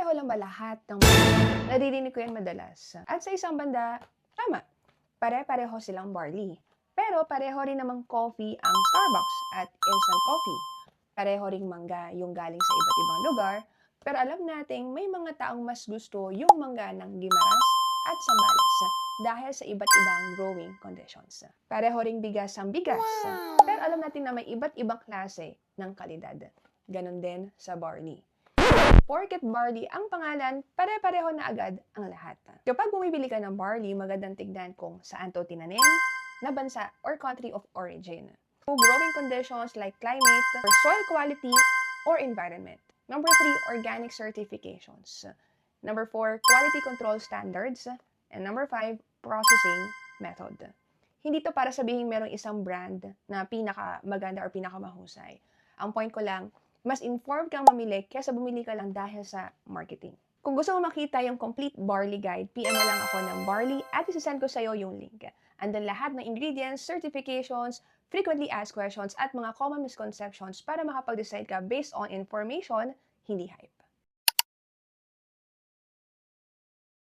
Pare-pareho lang ba lahat ng naririnig ko yan madalas? At sa isang banda, tama. Pare-pareho silang barley. Pero pareho rin namang coffee ang Starbucks at instant coffee. Pareho ring mangga yung galing sa iba't ibang lugar. Pero alam nating may mga taong mas gusto yung mangga ng Guimaras at Zambales dahil sa iba't ibang growing conditions. Pareho ring bigas ang bigas. Pero alam natin na may iba't ibang klase ng kalidad. Ganon din sa barley. Porket barley ang pangalan, pare-pareho na agad ang lahat. Kapag bumibili ka ng barley, magandang tignan kung saan to tinanim, na bansa or country of origin. Growing conditions like climate, or soil quality, or environment. Number 3, organic certifications. Number 4, quality control standards. And number 5, processing method. Hindi to para sabihin merong isang brand na pinaka-maganda or pinaka-mahusay. Ang point ko lang, mas informed kang mamili kaysa bumili ka lang dahil sa marketing. Kung gusto mo makita yung complete barley guide, PM mo lang ako ng barley at isasend ko sa'yo yung link. Andun lahat ng ingredients, certifications, frequently asked questions at mga common misconceptions para makapag-decide ka based on information, hindi hype.